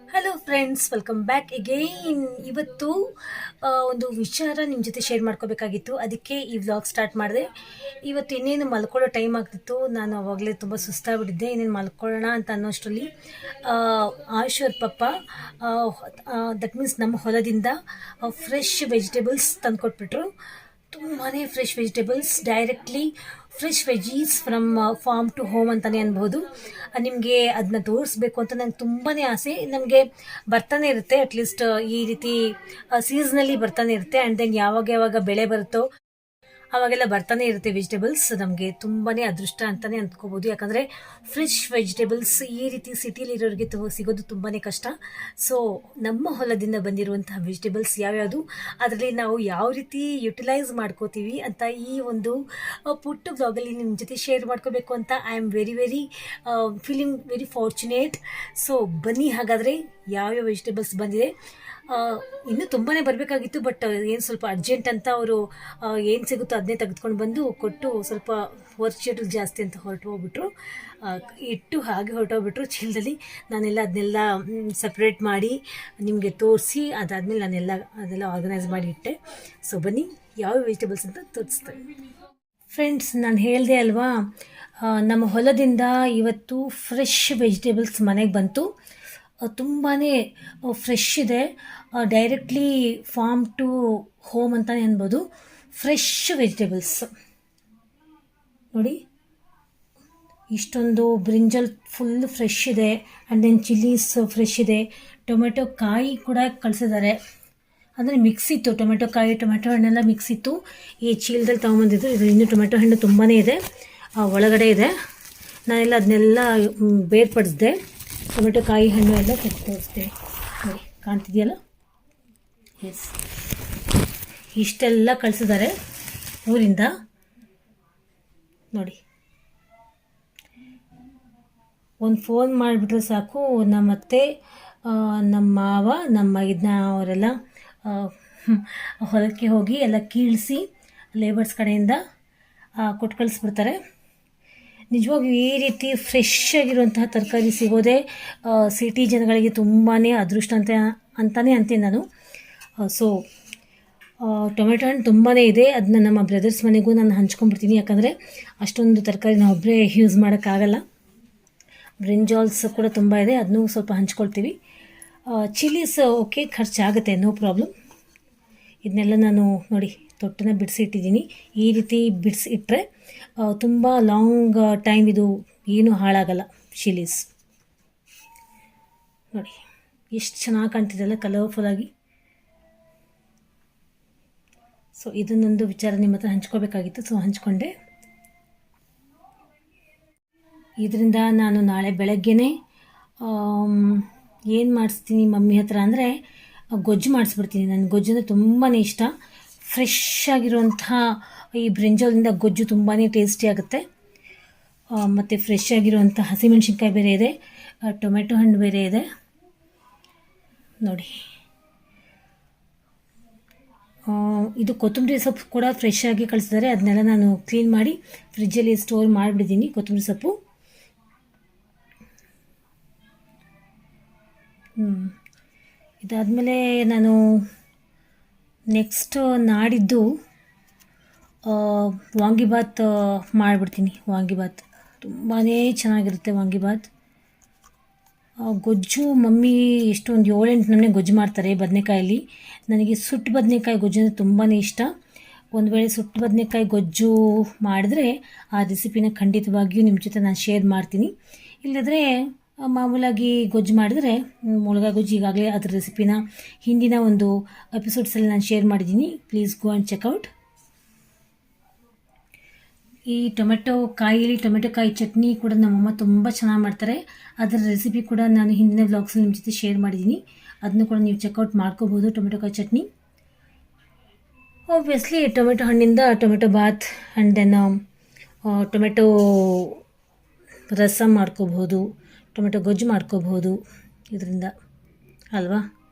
Hello friends, welcome back again. ಇವತ್ತು ಒಂದು ವಿಚಾರ ನಿಮ್ಮ ಜೊತೆ ಶೇರ್ ಮಾಡ್ಕೋಬೇಕಾಗಿತ್ತು, ಅದಕ್ಕೆ ಈ ವ್ಲಾಗ್ ಸ್ಟಾರ್ಟ್ ಮಾಡಿದೆ. ಇವತ್ತು ಇನ್ನೇನು ಮಲ್ಕೊಳ್ಳೋ ಟೈಮ್ ಆಗ್ತಿತ್ತು. ನಾನು ಅವಾಗಲೇ ತುಂಬ ಸುಸ್ತಾಗ್ಬಿಟ್ಟಿದ್ದೆ. ಇನ್ನೇನು ಮಲ್ಕೊಳ್ಳೋಣ ಅಂತ ಅನ್ನೋಷ್ಟರಲ್ಲಿ ಆಯುಷ್ ಅವ್ರ ಪಪ್ಪ, ದಟ್ ಮೀನ್ಸ್ ನಮ್ಮ ಹೊಲದಿಂದ ಫ್ರೆಶ್ ವೆಜಿಟೇಬಲ್ಸ್ ತಂದುಕೊಟ್ಬಿಟ್ರು. ತುಂಬಾ fresh vegetables, directly fresh veggies from farm to home ಅಂತಲೇ ಅನ್ಬೋದು. ನಿಮಗೆ ಅದನ್ನ ತೋರಿಸ್ಬೇಕು ಅಂತ ನಂಗೆ ತುಂಬಾ ಆಸೆ. ನಮಗೆ ಬರ್ತಾನೆ ಇರುತ್ತೆ, ಅಟ್ಲೀಸ್ಟ್ ಈ ರೀತಿ ಸೀಸನಲ್ಲಿ ಬರ್ತಾನೆ ಇರುತ್ತೆ. ಆ್ಯಂಡ್ ದೆನ್ ಯಾವಾಗ ಯಾವಾಗ ಬೆಳೆ ಬರುತ್ತೋ ಅವಾಗೆಲ್ಲ ಬರ್ತಾನೆ ಇರುತ್ತೆ ವೆಜಿಟೇಬಲ್ಸ್. ನಮಗೆ ತುಂಬಾ ಅದೃಷ್ಟ ಅಂತಲೇ ಅಂದ್ಕೋಬೋದು, ಯಾಕಂದರೆ ಫ್ರೆಶ್ ವೆಜಿಟೇಬಲ್ಸ್ ಈ ರೀತಿ ಸಿಟಿಲಿರೋರಿಗೆ ಸಿಗೋದು ತುಂಬಾ ಕಷ್ಟ. ಸೊ ನಮ್ಮ ಹೊಲದಿಂದ ಬಂದಿರುವಂತಹ ವೆಜಿಟೇಬಲ್ಸ್ ಯಾವ್ಯಾವುದು, ಅದರಲ್ಲಿ ನಾವು ಯಾವ ರೀತಿ ಯುಟಿಲೈಸ್ ಮಾಡ್ಕೋತೀವಿ ಅಂತ ಈ ಒಂದು ಪುಟ್ಟ ಬ್ಲಾಗಲ್ಲಿ ನಿಮ್ಮ ಜೊತೆ ಶೇರ್ ಮಾಡ್ಕೋಬೇಕು ಅಂತ I am very feeling very fortunate. So ಬನ್ನಿ, ಹಾಗಾದರೆ ಯಾವ್ಯಾವ ವೆಜಿಟೇಬಲ್ಸ್ ಬಂದಿದೆ. ಇನ್ನೂ ತುಂಬಾ ಬರಬೇಕಾಗಿತ್ತು, ಬಟ್ ಏನು ಸ್ವಲ್ಪ ಅರ್ಜೆಂಟ್ ಅಂತ ಅವರು ಏನು ಸಿಗುತ್ತೋ ಅದನ್ನೇ ತೆಗೆದುಕೊಂಡು ಬಂದು ಕೊಟ್ಟು, ಸ್ವಲ್ಪ ವರ್ಕ್ ಶೆಡ್ಯೂಲ್ ಜಾಸ್ತಿ ಅಂತ ಹೊರಟೋಗ್ಬಿಟ್ರು. ಇಟ್ಟು ಹಾಗೆ ಹೊರಟೋಗ್ಬಿಟ್ರು ಚೀಲದಲ್ಲಿ. ನಾನೆಲ್ಲ ಅದನ್ನೆಲ್ಲ ಸಪ್ರೇಟ್ ಮಾಡಿ ನಿಮಗೆ ತೋರಿಸಿ, ಅದಾದಮೇಲೆ ಅದೆಲ್ಲ ಆರ್ಗನೈಸ್ ಮಾಡಿ ಇಟ್ಟೆ. ಸೊ ಬನ್ನಿ, ಯಾವ ವೆಜಿಟೇಬಲ್ಸ್ ಅಂತ ತೋರಿಸ್ತೇನೆ. ಫ್ರೆಂಡ್ಸ್, ನಾನು ಹೇಳಿದೆ ಅಲ್ವಾ, ನಮ್ಮ ಹೊಲದಿಂದ ಇವತ್ತು ಫ್ರೆಶ್ ವೆಜಿಟೇಬಲ್ಸ್ ಮನೆಗೆ ಬಂತು. ತುಂಬಾ ಫ್ರೆಶ್ ಇದೆ, ಡೈರೆಕ್ಟ್ಲಿ ಫಾರ್ಮ್ ಟು ಹೋಮ್ ಅಂತಲೇ ಅನ್ಬೋದು. ಫ್ರೆಶ್ ವೆಜಿಟೇಬಲ್ಸ್ ನೋಡಿ, ಇಷ್ಟೊಂದು ಬ್ರಿಂಜಲ್ ಫುಲ್ ಫ್ರೆಶ್ ಇದೆ. ಆ್ಯಂಡ್ ದೆನ್ ಚಿಲ್ಲೀಸ್ ಫ್ರೆಶ್ ಇದೆ. ಟೊಮೆಟೊ ಕಾಯಿ ಕೂಡ ಕಳಿಸಿದ್ದಾರೆ, ಅಂದರೆ ಮಿಕ್ಸ್ ಇತ್ತು. ಟೊಮೆಟೊ ಕಾಯಿ, ಟೊಮೆಟೊ ಹಣ್ಣೆಲ್ಲ ಮಿಕ್ಸ್ ಇತ್ತು. ಈ ಚೀಲದಲ್ಲಿ ತೊಗೊಂಬಂದಿದ್ದು. ಇದು ಇನ್ನೂ ಟೊಮೆಟೊ ಹಣ್ಣು ತುಂಬಾ ಇದೆ, ಒಳಗಡೆ ಇದೆ. ನಾನೆಲ್ಲ ಅದನ್ನೆಲ್ಲ ಬೇರ್ಪಡಿಸಿದೆ. ಟೊಮೆಟೊ ಕಾಯಿ, ಹಣ್ಣು ಎಲ್ಲ ತೋರಿಸ್ತೀನಿ ನೋಡಿ, ಕಾಣ್ತಿದೆಯಲ್ಲ. ಎಸ್, ಇಷ್ಟೆಲ್ಲ ಕಳಿಸಿದ್ದಾರೆ ಊರಿಂದ ನೋಡಿ. ಒಂದು ಫೋನ್ ಮಾಡಿಬಿಟ್ರೆ ಸಾಕು, ನಮ್ಮತ್ತೆ, ನಮ್ಮ ಮಾವ, ನಮ್ಮ ಇದನ್ನ ಅವರೆಲ್ಲ ಹೊಲಕ್ಕೆ ಹೋಗಿ ಎಲ್ಲ ಕೀಳಿಸಿ ಲೇಬರ್ಸ್ ಕಡೆಯಿಂದ ಕೊಟ್ಟು ಕಳಿಸ್ಬಿಡ್ತಾರೆ. ನಿಜವಾಗ್ಲೂ ಈ ರೀತಿ ಫ್ರೆಶ್ ಆಗಿರುವಂತಹ ತರಕಾರಿ ಸಿಗೋದೇ ಸಿಟಿ ಜನಗಳಿಗೆ ತುಂಬಾ ಅದೃಷ್ಟ ಅಂತಲೇ ಅಂತೀನಿ ನಾನು. ಸೊ ಟೊಮೆಟೊ ಹಣ್ಣು ತುಂಬಾ ಇದೆ. ಅದನ್ನ ನಮ್ಮ ಬ್ರದರ್ಸ್ ಮನೆಗೂ ನಾನು ಹಂಚ್ಕೊಂಡ್ಬಿಡ್ತೀನಿ, ಯಾಕಂದರೆ ಅಷ್ಟೊಂದು ತರಕಾರಿ ನಾವು ಒಬ್ಬರೇ ಯೂಸ್ ಮಾಡೋಕ್ಕಾಗಲ್ಲ. ಬ್ರಿಂಜಾಲ್ಸ್ ಕೂಡ ತುಂಬ ಇದೆ, ಅದನ್ನೂ ಸ್ವಲ್ಪ ಹಂಚ್ಕೊಳ್ತೀವಿ. ಚಿಲ್ಲೀಸ್ ಓಕೆ, ಖರ್ಚಾಗುತ್ತೆ, ನೋ ಪ್ರಾಬ್ಲಮ್. ಇದನ್ನೆಲ್ಲ ನಾನು ನೋಡಿ ತೊಟ್ಟನ್ನ ಬಿಡಿಸಿಟ್ಟಿದ್ದೀನಿ. ಈ ರೀತಿ ಬಿಡಿಸಿಟ್ರೆ ತುಂಬ ಲಾಂಗ್ ಟೈಮ್ ಇದು ಏನೂ ಹಾಳಾಗಲ್ಲ. ಚಿಲ್ಲೀಸ್ ನೋಡಿ ಎಷ್ಟು ಚೆನ್ನಾಗಿ ಕಾಣ್ತಿದೆಯಲ್ಲ, ಕಲರ್ಫುಲ್ಲಾಗಿ. ಸೊ ಇದನ್ನೊಂದು ವಿಚಾರ ನಿಮ್ಮ ಹತ್ರ ಹಂಚ್ಕೋಬೇಕಾಗಿತ್ತು, ಸೊ ಹಂಚ್ಕೊಂಡೆ. ಇದರಿಂದ ನಾನು ನಾಳೆ ಬೆಳಗ್ಗೆನೇ ಏನು ಮಾಡಿಸ್ತೀನಿ ಮಮ್ಮಿ ಹತ್ರ ಅಂದರೆ, ಗೊಜ್ಜು ಮಾಡಿಸ್ಬಿಡ್ತೀನಿ. ನನಗೆ ಗೊಜ್ಜು ಅಂದರೆ ತುಂಬಾ ಇಷ್ಟ. ಫ್ರೆಶ್ ಆಗಿರುವಂತಹ ಈ ಬ್ರಿಂಜಾಲಿಂದ ಗೊಜ್ಜು ತುಂಬಾ ಟೇಸ್ಟಿ ಆಗುತ್ತೆ. ಮತ್ತು ಫ್ರೆಶ್ ಆಗಿರುವಂಥ ಹಸಿಮೆಣ್ಸಿನ್ಕಾಯಿ ಬೇರೆ ಇದೆ, ಟೊಮೆಟೊ ಹಣ್ಣು ಬೇರೆ ಇದೆ ನೋಡಿ. ಇದು ಕೊತ್ತಂಬರಿ ಸೊಪ್ಪು ಕೂಡ ಫ್ರೆಶ್ ಆಗಿ ಕಳಿಸಿದ್ದಾರೆ. ಅದನ್ನೆಲ್ಲ ನಾನು ಕ್ಲೀನ್ ಮಾಡಿ ಫ್ರಿಜ್ಜಲ್ಲಿ ಸ್ಟೋರ್ ಮಾಡಿಬಿಟ್ಟಿದ್ದೀನಿ, ಕೊತ್ತಂಬರಿ ಸೊಪ್ಪು. ಇದಾದಮೇಲೆ ನಾನು ನೆಕ್ಸ್ಟ್ ನಾಡಿದ್ದು ವಾಂಗಿಬಾತ್ ಮಾಡಿಬಿಡ್ತೀನಿ. ವಾಂಗಿಬಾತ್ ತುಂಬಾ ಚೆನ್ನಾಗಿರುತ್ತೆ. ವಾಂಗಿಬಾತ್ ಗೊಜ್ಜು ಮಮ್ಮಿ ಎಷ್ಟೊಂದು 7-8 ನಮೂನೆ ಗೊಜ್ಜು ಮಾಡ್ತಾರೆ ಬದನೆಕಾಯಲ್ಲಿ. ನನಗೆ ಸುಟ್ಟು ಬದನೆಕಾಯಿ ಗೊಜ್ಜು ಅಂದರೆ ತುಂಬಾ ಇಷ್ಟ. ಒಂದು ವೇಳೆ ಸುಟ್ಟು ಬದನೆಕಾಯಿ ಗೊಜ್ಜು ಮಾಡಿದ್ರೆ ಆ ರೆಸಿಪಿನ ಖಂಡಿತವಾಗಿಯೂ ನಿಮ್ಮ ಜೊತೆ ನಾನು ಶೇರ್ ಮಾಡ್ತೀನಿ. ಇಲ್ಲದ್ರೆ ಮಾಮೂಲಾಗಿ ಗೊಜ್ಜು ಮಾಡಿದರೆ, ಮುಳುಗಾಯಿ ಗೊಜ್ಜು, ಈಗಾಗಲೇ ಅದ್ರ ರೆಸಿಪಿನ ಹಿಂದಿನ ಒಂದು ಎಪಿಸೋಡ್ಸಲ್ಲಿ ನಾನು ಶೇರ್ ಮಾಡಿದ್ದೀನಿ. Please go and check out. ಈ ಟೊಮೆಟೊ ಕಾಯಿ ಚಟ್ನಿ ಕೂಡ ನಮ್ಮಮ್ಮ ತುಂಬ ಚೆನ್ನಾಗಿ ಮಾಡ್ತಾರೆ. ಅದರ ರೆಸಿಪಿ ಕೂಡ ನಾನು ಹಿಂದಿನ ವ್ಲಾಗ್ಸಲ್ಲಿ ನಿಮ್ಮ ಜೊತೆ ಶೇರ್ ಮಾಡಿದ್ದೀನಿ, ಅದನ್ನು ಕೂಡ ನೀವು ಚೆಕ್ಔಟ್ ಮಾಡ್ಕೋಬೋದು. ಟೊಮೆಟೊ ಕಾಯಿ ಚಟ್ನಿ, ಆಬ್ವಿಯಸ್ಲಿ ಟೊಮೆಟೊ ಹಣ್ಣಿಂದ tomato bath and then tomato rasam ಮಾಡ್ಕೋಬಹುದು, ಟೊಮೆಟೊ ಗೊಜ್ಜು ಮಾಡ್ಕೋಬಹುದು ಇದರಿಂದ ಅಲ್ವಾ.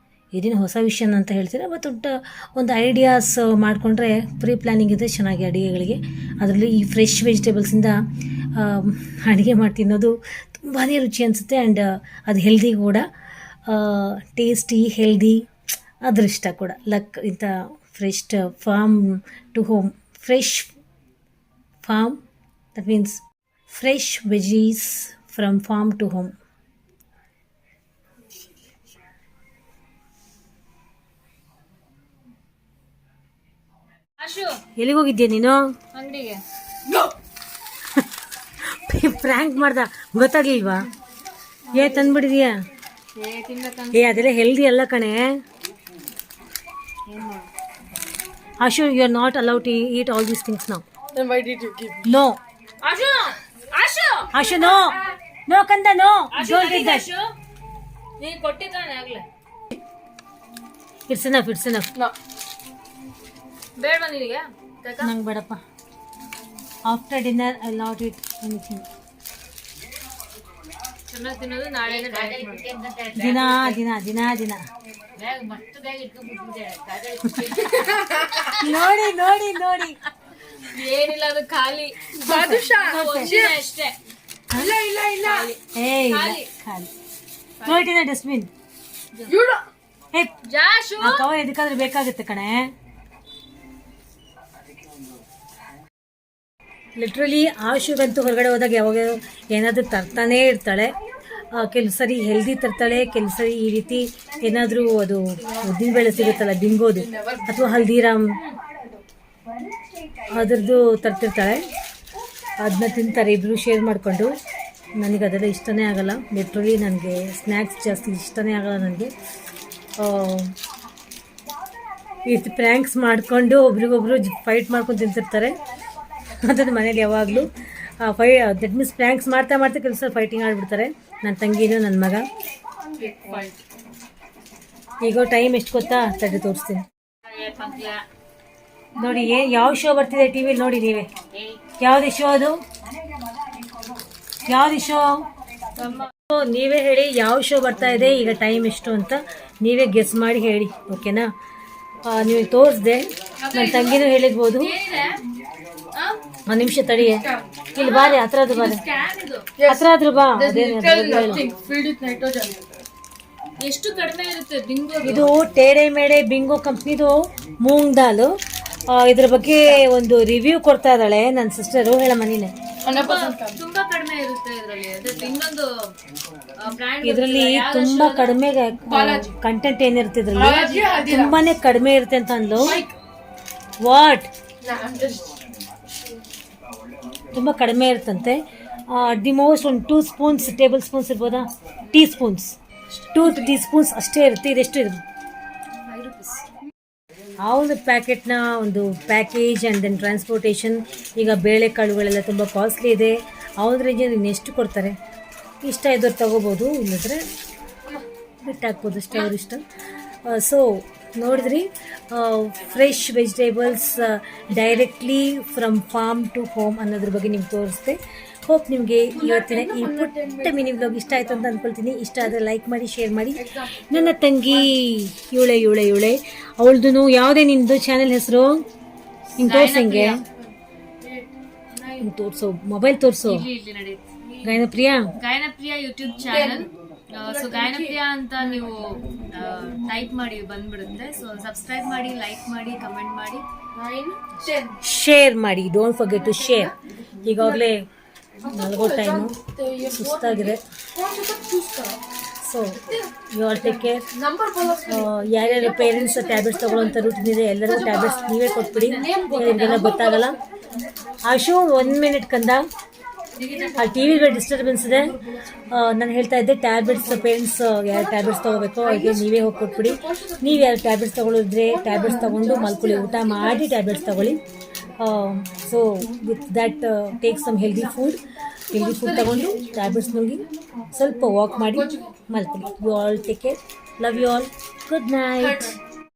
ಇದೇನು ಹೊಸ ವಿಷಯ ಅಂತ ಹೇಳ್ತೀರಾ, ಬಟ್ ಒಂದು ಐಡಿಯಾಸ್ ಮಾಡಿಕೊಂಡ್ರೆ ಪ್ರೀ ಪ್ಲ್ಯಾನಿಂಗ್ ಇದೆ ಚೆನ್ನಾಗಿ ಅಡುಗೆಗಳಿಗೆ. ಅದರಲ್ಲಿ ಈ ಫ್ರೆಶ್ ವೆಜಿಟೇಬಲ್ಸಿಂದ ಅಡುಗೆ ಮಾಡಿ ತಿನ್ನೋದು ತುಂಬಾ ರುಚಿ ಅನಿಸುತ್ತೆ. ಆ್ಯಂಡ್ ಅದು ಹೆಲ್ದಿ ಕೂಡ. ಟೇಸ್ಟಿ ಹೆಲ್ದಿ ಅದೃಷ್ಟ ಕೂಡ ಲಕ್ ಇಂಥ fresh farm to home fresh farm that means fresh veggies from farm to home. ಎಲ್ಲಿಗೆ ಹೋಗಿದ್ಯಾ ನೀನು? ಅಂಗಡಿಗೆ. ಫ್ರ್ಯಾಂಕ್ ಮಾಡ್ದ ಗೊತ್ತಾಗ್ಲಿಲ್ವಾ? ತಂದ್ಬಿಡಿದ್ಯಾ? ಅದೆಲ್ಲ ಹೆಲ್ದಿ ಅಲ್ಲ ಕಣೆ. Ashu, you are not allowed to eat all these things now. No Ashu, no no ಕಂದ, ನೋ ಡೋಂಟ್ ಈಟ್ ದಟ್. ನೀನು ಕೊಟ್ಟಿದ್ದಾನೆ ಆಗ್ಲೇ. It's enough. ಬೇಡ ನಿನಗೆ? ನಂಗೆ ಬೇಡಪ್ಪ. After dinner I not eat anything. ಚೆನ್ನಾಗಿ ತಿನ್ನೋದು ನಾಳೆ ದಿನ ನೋಡಿ ಏನಿಲ್ಲ, ಅದು ಖಾಲಿ ಅಷ್ಟೇ. ಖಾಲಿ ಡಸ್ಟ್ಬಿನ್. ಕವರ್ ಎದಕ್ಕಾದ್ರೆ ಬೇಕಾಗುತ್ತೆ ಕಣೆ. ಲಿಟ್ರಲಿ ಆಶುಗಂತೂ ಹೊರಗಡೆ ಹೋದಾಗ ಯಾವಾಗ ಏನಾದರೂ ತರ್ತಾನೇ ಇರ್ತಾಳೆ. ಕೆಲವು ಸರಿ ಹೆಲ್ದಿ ತರ್ತಾಳೆ, ಕೆಲವು ಸರಿ ಈ ರೀತಿ ಏನಾದರೂ ಅದು ಉದ್ದಿನಬೇಳೆ ಸಿಗುತ್ತಲ್ಲ ಬಿಂಗೋದು, ಅಥವಾ ಹಲ್ದಿರಾಮ್ ಅದ್ರದ್ದು ತರ್ತಿರ್ತಾಳೆ. ಅದನ್ನ ತಿಂತಾರೆ ಇಬ್ಬರು ಶೇರ್ ಮಾಡಿಕೊಂಡು. ನನಗೆ ಅದೆಲ್ಲ ಇಷ್ಟನೇ ಆಗಲ್ಲ. ಲಿಟ್ರಲಿ ನನಗೆ ಸ್ನ್ಯಾಕ್ಸ್ ಜಾಸ್ತಿ ಇಷ್ಟನೇ ಆಗಲ್ಲ. ನನಗೆ ಈ ಪ್ರ್ಯಾಂಕ್ಸ್ ಮಾಡಿಕೊಂಡು ಒಬ್ರಿಗೊಬ್ರು ಫೈಟ್ ಮಾಡ್ಕೊಂಡು ತಿಂತಿರ್ತಾರೆ. ಅದನ್ನು ಮನೇಲಿ ಯಾವಾಗಲೂ ದಟ್ ಮೀನ್ಸ್ ಪ್ರ್ಯಾಂಕ್ಸ್ ಮಾಡ್ತಾ ಕೆಲಸ ಫೈಟಿಂಗ್ ಆಡ್ಬಿಡ್ತಾರೆ. ನನ್ನ ತಂಗಿನೂ ನನ್ನ ಮಗ. ಈಗ ಟೈಮ್ ಎಷ್ಟು ಗೊತ್ತಾ? ತಡೆ ತೋರಿಸ್ತೀನಿ ನೋಡಿ. ಯಾವ ಶೋ ಬರ್ತಿದೆ ಟಿವಿಲಿ ನೋಡಿ ನೀವೇ. ಯಾವ್ದು ಶೋ ಅದು? ಯಾವ್ದು ಶೋ? ನೀವೇ ಹೇಳಿ ಯಾವ ಶೋ ಬರ್ತಾ ಇದೆ, ಈಗ ಟೈಮ್ ಎಷ್ಟು ಅಂತ ನೀವೇ ಗೆಸ್ ಮಾಡಿ ಹೇಳಿ, ಓಕೆನಾ? ನೀವು ತೋರಿಸ್ದೆ, ನನ್ನ ತಂಗಿನೂ ಹೇಳಿರ್ಬೋದು. ಒಂದು ನಿಮಿಷ ತಡಿಯೇ, ಇಲ್ಲಿ ಬಾರಿ ಹತ್ರ ಬಾ. ಎಷ್ಟು ಕಡಿಮೆ ಇರುತ್ತೆ ಬಿಂಗೋ? ಇದು ಟೇಡೆ ಮೇಡೆ ಬಿಂಗೋ ಕಂಪ್ನಿದು ಮೂಂಗ್ ದಾಲ್. ಇದ್ರ ಬಗ್ಗೆ ಒಂದು ರಿವ್ಯೂ ಕೊಡ್ತಾ ಇದ್ದಾಳೆ ನನ್ನ ಸಿಸ್ಟರು. ಹೇಳಮ್ಮ ನೀನೆ. ತುಂಬಾ ಕಡಿಮೆ ಇರುತ್ತೆ ಇದರಲ್ಲಿ ತುಂಬಾ ಕಡಿಮೆ ಕಂಟೆಂಟ್ ಏನಿರುತ್ತೆ ಇದ್ರಲ್ಲಿ, ತುಂಬಾನೇ ಕಡಿಮೆ ಇರುತ್ತೆ ಅಂತ ಅಂದ್ಲು. ವಾಟ್? ತುಂಬ ಕಡಿಮೆ ಇರುತ್ತಂತೆ. ದಿ ಮೋಸ್ಟ್ ಒಂದು 2 ಸ್ಪೂನ್ಸ್, ಟೇಬಲ್ ಸ್ಪೂನ್ಸ್ ಇರ್ಬೋದಾ? ಟೀ ಸ್ಪೂನ್ಸ್, 2 ಟೀ ಸ್ಪೂನ್ಸ್ ಅಷ್ಟೇ ಇರುತ್ತೆ. ಇದೆಷ್ಟು ಇರುತ್ತೆ? ಆ ಒಂದು ಪ್ಯಾಕೆಟ್ನ ಒಂದು ಪ್ಯಾಕೇಜ್ ಆ್ಯಂಡ್ ದೆನ್ ಟ್ರಾನ್ಸ್ಪೋರ್ಟೇಷನ್. ಈಗ ಬೇಳೆಕಾಳುಗಳೆಲ್ಲ ತುಂಬ ಕಾಸ್ಟ್ಲಿ ಇದೆ. ಆ ಒಂದು ರೇಂಜಲ್ಲಿ ಇನ್ನೆಷ್ಟು ಕೊಡ್ತಾರೆ? ಇಷ್ಟ ಇದ್ದವ್ರು ತೊಗೋಬೋದು, ಇಲ್ಲದ್ರೆ ಬಿಟ್ಟು ಹಾಕ್ಬೋದು ಅಷ್ಟೇ ಅವ್ರ ಇಷ್ಟ. ಸೊ ನೋಡಿದ್ರಿ, fresh vegetables directly from farm to home ಅನ್ನೋದ್ರ ಬಗ್ಗೆ ನಿಮ್ಗೆ ತೋರಿಸ್ದೆ. ಹೋಪ್ ನಿಮಗೆ ಇವತ್ತಿನ ಈ ಪುಟ್ಟ ಮಿನಿ ವ್ಲಾಗ್ ಇಷ್ಟ ಆಯಿತು ಅಂತ ಅಂದ್ಕೊಳ್ತೀನಿ. ಇಷ್ಟ ಆದರೆ ಲೈಕ್ ಮಾಡಿ, ಶೇರ್ ಮಾಡಿ. ನನ್ನ ತಂಗಿ ಇವಳೆ ಅವಳದು ಯಾವುದೇ ನಿಂದು ಚಾನೆಲ್ ಹೆಸರು? ಹಿಂಗೆ ತೋರಿಸಂಗೆ, ಹಿಂಗೆ ತೋರಿಸೋ, ಮೊಬೈಲ್ ತೋರಿಸೋ. Gayanapriya YouTube channel. So Gayanapriya ಅಂತ ನೀವು ಟೈಪ್ ಮಾಡಿ ಬಂದ್ಬಿಡುತ್ತೆ. ಸೊ ಸಬ್ಸ್ಕ್ರೈಬ್ ಮಾಡಿ, ಲೈಕ್ ಮಾಡಿ, ಕಮೆಂಟ್ ಮಾಡಿ, ಶೇರ್ ಮಾಡಿ. Don't forget to share. ಈಗಾಗಲೇ ಮಲಗೋ ಟೈಮು, ಸುಸ್ತಾಗಿದೆ. So you all take care. ಯಾರ್ಯಾರು ಪೇರೆಂಟ್ಸ್ ಟ್ಯಾಬ್ಲೆಟ್ಸ್ ತೊಗೊಳ್ಳೋಂಥ ರೂಟೀನ್ ಇದೆ, ಎಲ್ಲರೂ ಟ್ಯಾಬ್ಲೆಟ್ಸ್ ನೀವೇ ಕೊಟ್ಬಿಡಿ, ನಿಮಗೆಲ್ಲ ಗೊತ್ತಾಗಲ್ಲ. ಆಶು 1 ಮಿನಿಟ್ ಕಂದ. ಆ ಟಿ ವಿಗೆ ಡಿಸ್ಟರ್ಬೆನ್ಸ್ ಇದೆ. ನಾನು ಹೇಳ್ತಾ ಇದ್ದೆ ಟ್ಯಾಬ್ಲೆಟ್ಸ್, ಪೇರೆಂಟ್ಸ್ ಯಾರು ಟ್ಯಾಬ್ಲೆಟ್ಸ್ ತೊಗೋಬೇಕೋ ಹಾಗೆ ನೀವೇ ಹೋಗಿ ಕೊಟ್ಬಿಡಿ. ನೀವು ಯಾರು ಟ್ಯಾಬ್ಲೆಟ್ಸ್ ತೊಗೊಳಿದ್ರೆ ಟ್ಯಾಬ್ಲೆಟ್ಸ್ ತೊಗೊಂಡು ಮಲ್ಕೊಳ್ಳಿ, ಊಟ ಮಾಡಿ ಟ್ಯಾಬ್ಲೆಟ್ಸ್ ತೊಗೊಳ್ಳಿ. So with that take some healthy food ತೊಗೊಂಡು ಟ್ಯಾಬ್ಲೆಟ್ಸ್ ನುಂಗಿ ಸ್ವಲ್ಪ ವಾಕ್ ಮಾಡಿ ಮಲ್ಕೊಳ್ಳಿ. You all take care. Love you all. Good night.